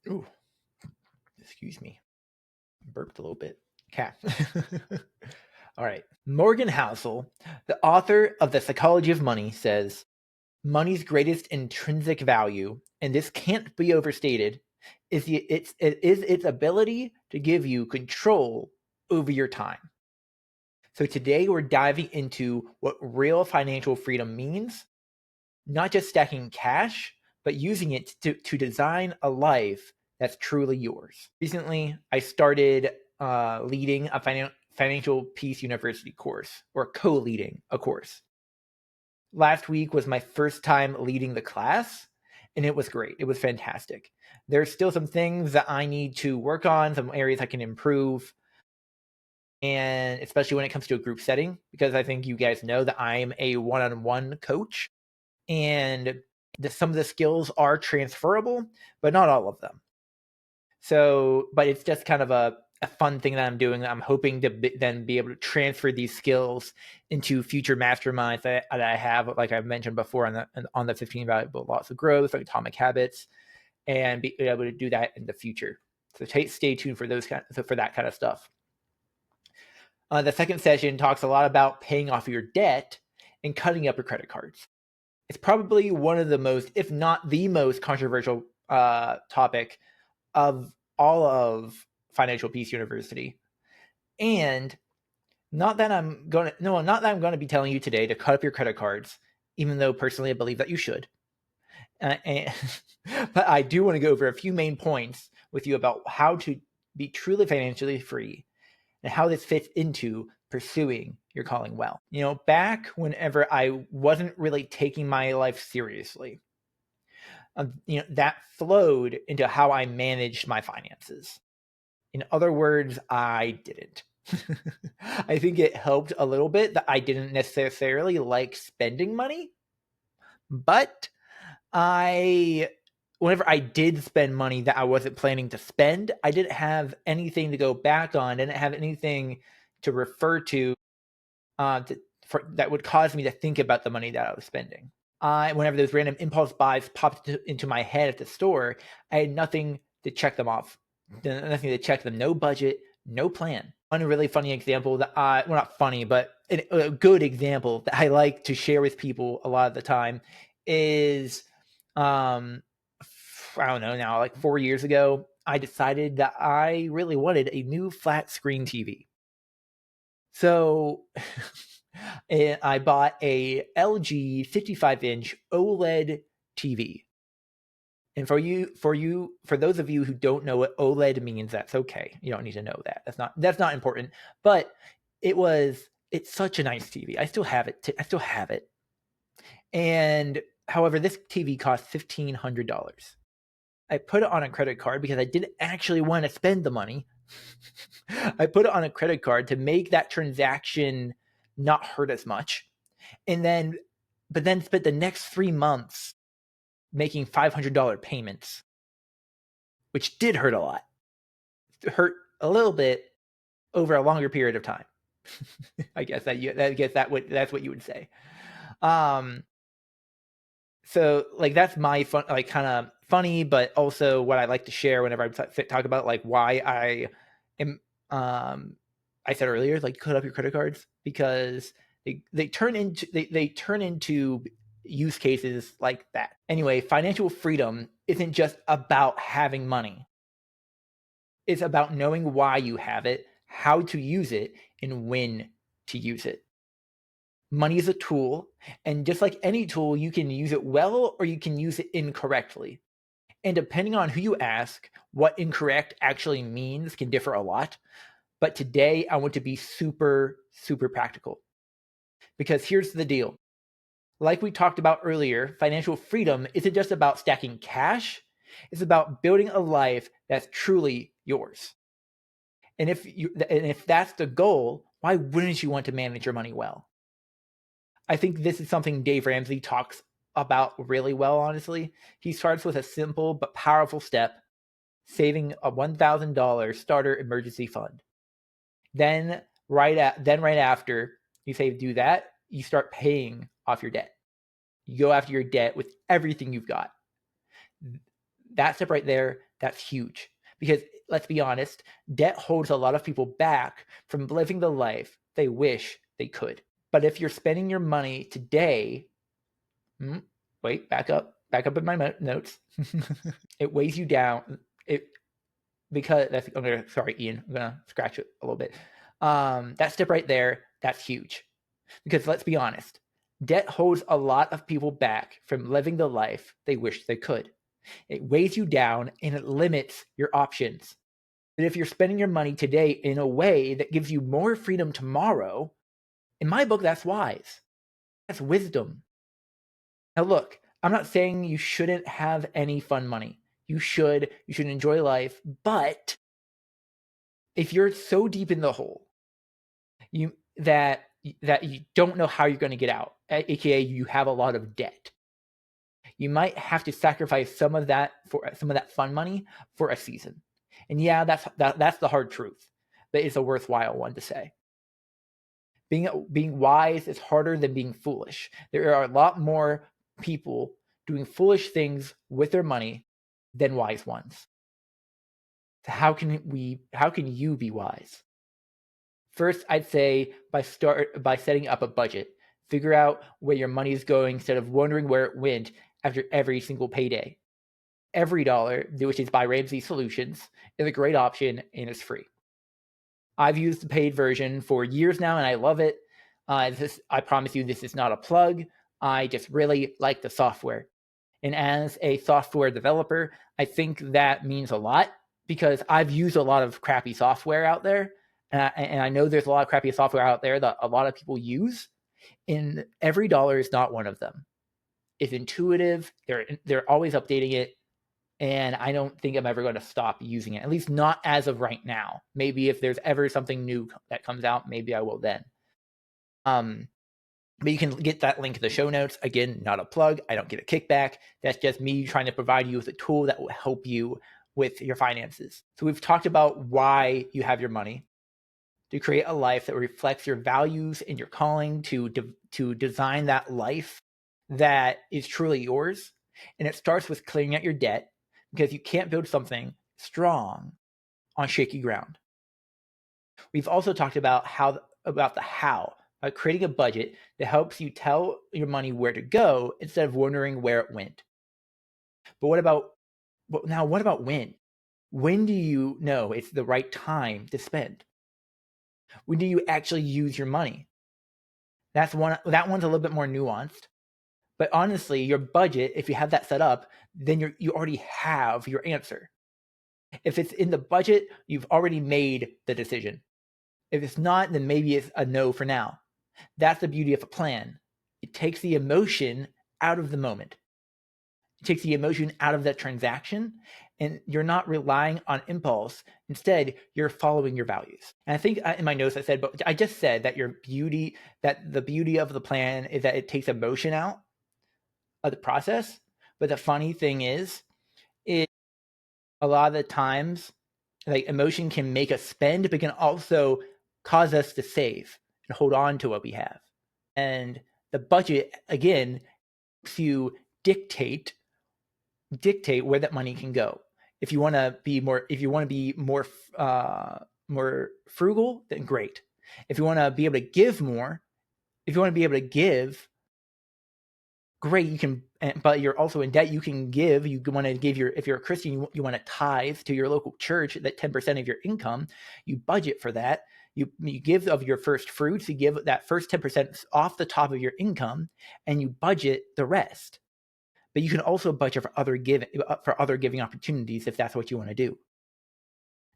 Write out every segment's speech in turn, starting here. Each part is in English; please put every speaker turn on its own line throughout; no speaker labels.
Ooh, excuse me. Burped a little bit. Okay. All right. Morgan Housel, the author of The Psychology of Money, says money's greatest intrinsic value, and this can't be overstated, is its ability to give you control over your time. So today we're diving into what real financial freedom means, not just stacking cash, but using it to design a life that's truly yours. Recently, I started leading a financial peace university course, or co-leading a course. Last week was my first time leading the class, and it was great. It was fantastic. There's still some things that I need to work on, some areas I can improve, and especially when it comes to a group setting, because I think you guys know that I'm a one-on-one coach, and some of the skills are transferable, but not all of them. So, but it's just kind of a fun thing that I'm doing. I'm hoping to then be able to transfer these skills into future masterminds that I have, like I've mentioned before, on the 15 valuable laws of growth, like Atomic Habits, and be able to do that in the future. So stay tuned for for that kind of stuff. The second session talks a lot about paying off your debt and cutting up your credit cards. It's probably one of the most, if not the most controversial topic of all of Financial Peace University. And not that I'm going to be telling you today to cut up your credit cards, even though personally I believe that you should. But I do want to go over a few main points with you about how to be truly financially free and how this fits into pursuing your calling well. Back whenever I wasn't really taking my life seriously, that flowed into how I managed my finances. In other words, I didn't. I think it helped a little bit that I didn't necessarily like spending money, but whenever I did spend money that I wasn't planning to spend, I didn't have anything to go back on, didn't have anything to refer to, that would cause me to think about the money that I was spending. Whenever those random impulse buys popped into my head at the store, I had nothing to check them off, nothing to check them, no budget, no plan. One really funny example that well, not funny, but a good example that I like to share with people a lot of the time is, I don't know now, like 4 years ago, I decided that I really wanted a new flat screen TV. So I bought a LG 55-inch OLED TV. And for those of you who don't know what OLED means, that's okay. You don't need to know that. That's not important. But it's such a nice TV. I still have it. And however, this TV cost $1,500. I put it on a credit card because I didn't actually want to spend the money. I put it on a credit card to make that transaction not hurt as much. But then spent the next 3 months making $500 payments, which did hurt a lot. It hurt a little bit over a longer period of time. I guess that's what you would say. So like that's my fun, like kind of funny, but also what I like to share whenever I talk about like why I am. I said earlier, like cut up your credit cards because they turn into use cases like that. Anyway, financial freedom isn't just about having money. It's about knowing why you have it, how to use it, and when to use it. Money is a tool, and just like any tool, you can use it well or you can use it incorrectly. And depending on who you ask, what incorrect actually means can differ a lot. But today, I want to be super, super practical. Because here's the deal. Like we talked about earlier, financial freedom isn't just about stacking cash, it's about building a life that's truly yours. And if that's the goal, why wouldn't you want to manage your money well? I think this is something Dave Ramsey talks about really well, honestly. He starts with a simple but powerful step, saving a $1,000 starter emergency fund. Then right after you do that, you start paying off your debt. You go after your debt with everything you've got. That step right there that's huge. Because let's be honest, debt holds a lot of people back from living the life they wish they could. But if you're spending your money today, wait, back up in my notes. It weighs you down. Because that's sorry, Ian, I'm gonna scratch it a little bit. That step right there, that's huge. Because let's be honest, debt holds a lot of people back from living the life they wish they could. It weighs you down and it limits your options. But if you're spending your money today in a way that gives you more freedom tomorrow, in my book, that's wise. That's wisdom. Now, look, I'm not saying you shouldn't have any fun money. You should enjoy life. But if you're so deep in the hole, that you don't know how you're going to get out, aka you have a lot of debt, you might have to sacrifice some of that fun money for a season. And yeah, that's the hard truth, but it's a worthwhile one to say. Being wise is harder than being foolish. There are a lot more people doing foolish things with their money than wise ones. So how can you be wise? First, I'd say by setting up a budget. Figure out where your money is going instead of wondering where it went after every single payday. Every dollar, which is by Ramsey Solutions, is a great option and is free. I've used the paid version for years now and I love it. I promise you, this is not a plug. I just really like the software. And as a software developer, I think that means a lot because I've used a lot of crappy software out there. And I know there's a lot of crappy software out there that a lot of people use. And every dollar is not one of them. It's intuitive. They're always updating it. And I don't think I'm ever going to stop using it, at least not as of right now. Maybe if there's ever something new that comes out, maybe I will then. But you can get that link in the show notes. Again, not a plug. I don't get a kickback. That's just me trying to provide you with a tool that will help you with your finances. So we've talked about why you have your money, to create a life that reflects your values and your calling, to design that life that is truly yours. And it starts with clearing out your debt, because you can't build something strong on shaky ground. We've also talked about the how, by creating a budget that helps you tell your money where to go instead of wondering where it went. But what about when? When do you know it's the right time to spend? When do you actually use your money? That one's a little bit more nuanced. But honestly, your budget, if you have that set up, then you already have your answer. If it's in the budget, you've already made the decision. If it's not, then maybe it's a no for now. That's the beauty of a plan. It takes the emotion out of the moment. It takes the emotion out of that transaction, and you're not relying on impulse. Instead, you're following your values. And I think in my notes I just said that the beauty of the plan is that it takes emotion out of the process. But the funny thing is a lot of the times, like, emotion can make us spend, but can also cause us to save and hold on to what we have. And the budget, again, helps you dictate where that money can go. If you want to be more frugal, then great. If you want to be able to give more, great, you can, but you're also in debt. You can give. You want to give if you're a Christian, you want to tithe to your local church, that 10% of your income. You budget for that. You give of your first fruits. You give that first 10% off the top of your income, and you budget the rest. But you can also budget for other giving opportunities if that's what you want to do.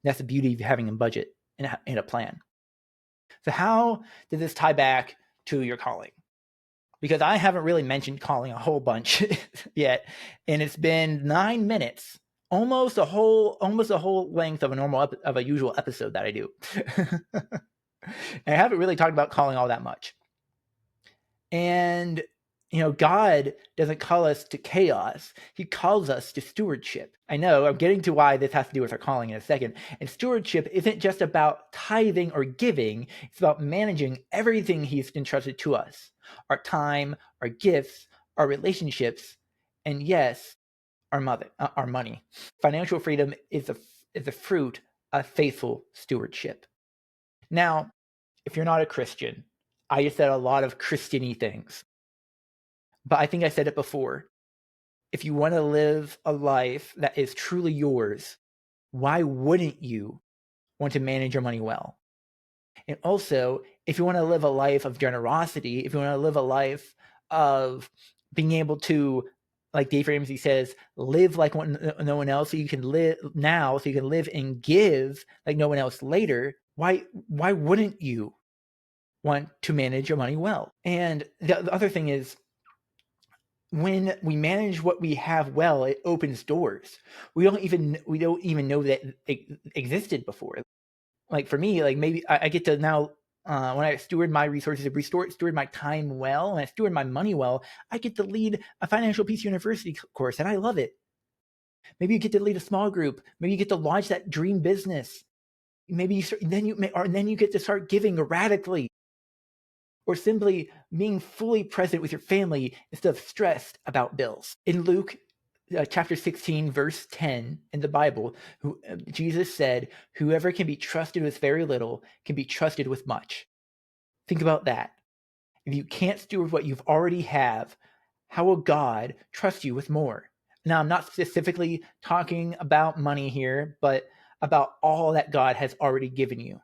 That's the beauty of having a budget and a plan. So how does this tie back to your calling? Because I haven't really mentioned calling a whole bunch yet, and it's been 9 minutes, almost a whole length of a usual episode that I do. And I haven't really talked about calling all that much. And God doesn't call us to chaos. He calls us to stewardship. I know I'm getting to why this has to do with our calling in a second. And stewardship isn't just about tithing or giving. It's about managing everything He's entrusted to us. Our time, our gifts, our relationships, and yes, our money. Financial freedom is a fruit of faithful stewardship. Now, if you're not a Christian, I just said a lot of Christian-y things, but I think I said it before. If you want to live a life that is truly yours, why wouldn't you want to manage your money well? And also, if you want to live a life of generosity, if you want to live a life of being able to, like Dave Ramsey says, live like no one else, so you can live now, so you can live and give like no one else later, why wouldn't you want to manage your money well? And the other thing is, when we manage what we have well, it opens doors we don't even know that it existed before. Like for me, like maybe I get to now, when I steward my resources, steward my time well, and I steward my money well, I get to lead a financial peace university course, and I love it. Maybe you get to lead a small group. Maybe you get to launch that dream business. Maybe then you get to start giving radically, or simply being fully present with your family instead of stressed about bills. In Luke chapter 16, verse 10 in the Bible, Jesus said, "Whoever can be trusted with very little can be trusted with much." Think about that. If you can't steward what you've already have, how will God trust you with more? Now, I'm not specifically talking about money here, but about all that God has already given you.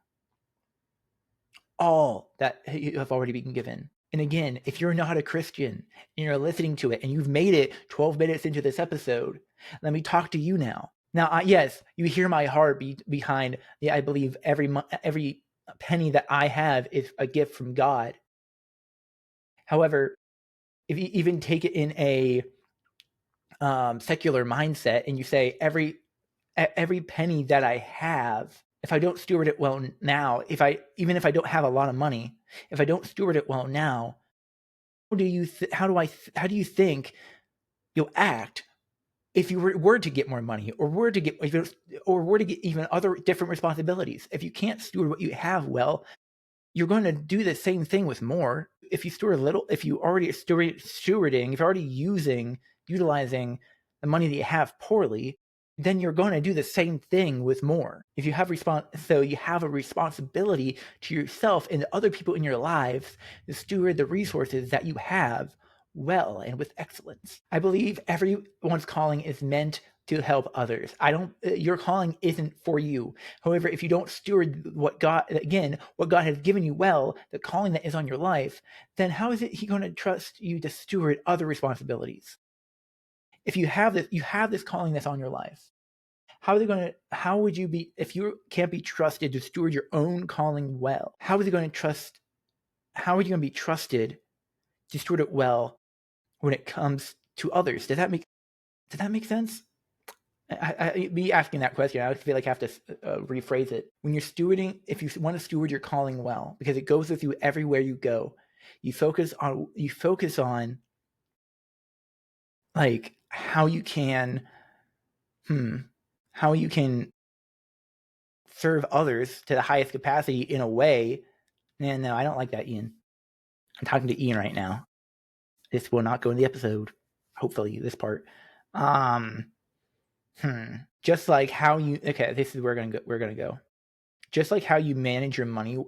All that you have already been given. And again, if you're not a Christian and you're listening to it and you've made it 12 minutes into this episode, let me talk to you now. Now, yes, you hear my heart behind. I believe every penny that I have is a gift from God. However, if you even take it in a secular mindset and you say every penny that I have, if I don't steward it well now, even if I don't have a lot of money, if I don't steward it well now, how do you think you'll act if you were to get more money, or were to get even other different responsibilities? If you can't steward what you have well, you're going to do the same thing with more. If you steward little, if you already stewarding, if you're already utilizing the money that you have poorly, then you're going to do the same thing with more. If you have so you have a responsibility to yourself and the other people in your lives to steward the resources that you have well and with excellence. I believe everyone's calling is meant to help others. Your calling isn't for you. However, if you don't steward what God has given you well, the calling that is on your life, then how is He going to trust you to steward other responsibilities? If you have this calling that's on your life, how would you be, if you can't be trusted to steward your own calling well? How are you going to be trusted to steward it well when it comes to others? Does that make sense? Me asking that question, I feel like I have to rephrase it. When you're stewarding, if you want to steward your calling well, because it goes with you everywhere you go, you focus on like how you can serve others to the highest capacity in a way. And no, I don't like that, Ian. I'm talking to Ian right now. This will not go in the episode. Hopefully, this part. Just like how you. Okay, this is where we're gonna go. Just like how you manage your money.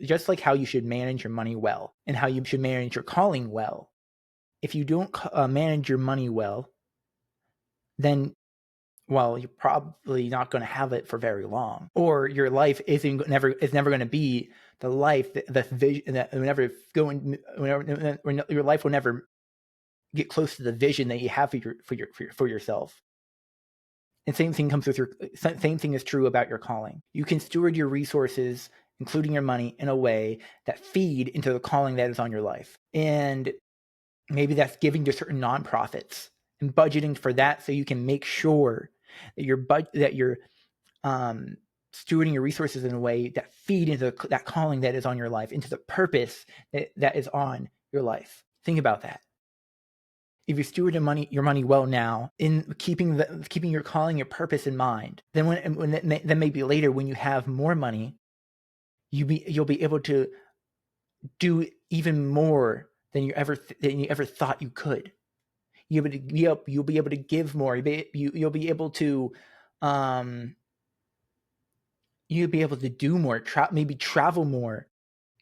Just like how you should manage your money well, and how you should manage your calling well. If you don't manage your money well, then, well, you're probably not going to have it for very long, or your life is never going to be the life the vision that your life will never get close to the vision that you have for yourself. And same thing is true about your calling. You can steward your resources, including your money, in a way that feed into the calling that is on your life. And maybe that's giving to certain nonprofits and budgeting for that, so you can make sure that you're stewarding your resources in a way that feed into that calling that is on your life, into the purpose that is on your life. Think about that. If you steward your money well now, in keeping your calling, your purpose in mind, then maybe later when you have more money, you'll be able to do even more than you ever thought you could. You'll be able to give more. You'll be able to you'll be able to do more. Maybe travel more,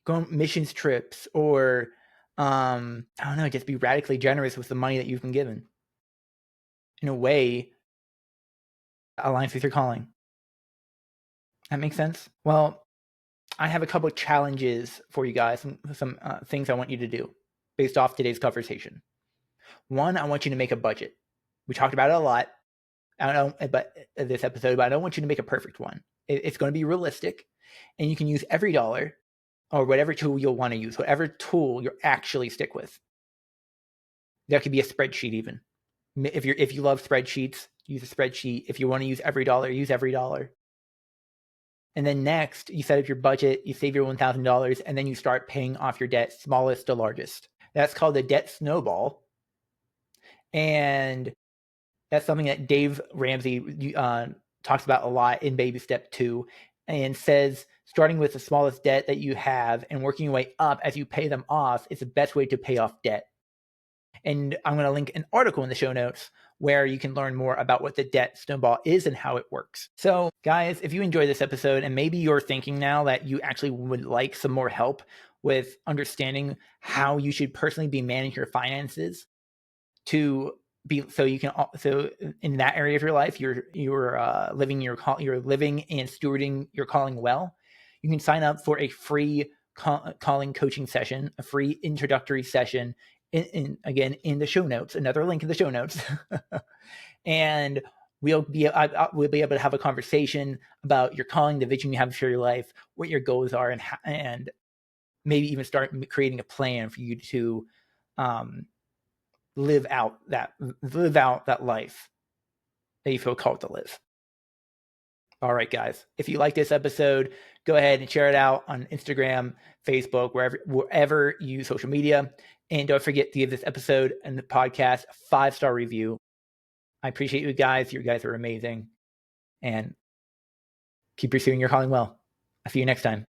go on missions trips, or I don't know, just be radically generous with the money that you've been given. In a way, aligns with your calling. That makes sense. Well, I have a couple of challenges for you guys, some things I want you to do based off today's conversation. One, I want you to make a budget. We talked about it a lot. I don't know, but this episode, but I don't want you to make a perfect one. It's going to be realistic, and you can use every dollar or whatever tool you'll want to use, whatever tool you'll actually stick with. That could be a spreadsheet even. If you love spreadsheets, use a spreadsheet. If you want to use every dollar, use every dollar. And then next, you set up your budget, you save your $1,000, and then you start paying off your debt, smallest to largest. That's called the debt snowball. And that's something that Dave Ramsey talks about a lot in Baby Step 2, and says starting with the smallest debt that you have and working your way up as you pay them off is the best way to pay off debt. And I'm going to link an article in the show notes where you can learn more about what the debt snowball is and how it works. So guys, if you enjoyed this episode, and maybe you're thinking now that you actually would like some more help with understanding how you should personally be managing your finances to be, so you can, so in that area of your life, you're living and stewarding your calling well, you can sign up for a free calling coaching session, a free introductory session, again in the show notes, another link in the show notes. And we'll be able to have a conversation about your calling, the vision you have for your life, what your goals are, and maybe even start creating a plan for you to live out that life that you feel called to live. All right, guys, if you like this episode, go ahead and share it out on Instagram, Facebook, wherever you use social media. And don't forget to give this episode and the podcast a 5-star review. I appreciate you guys. You guys are amazing. And keep pursuing your calling well. I'll see you next time.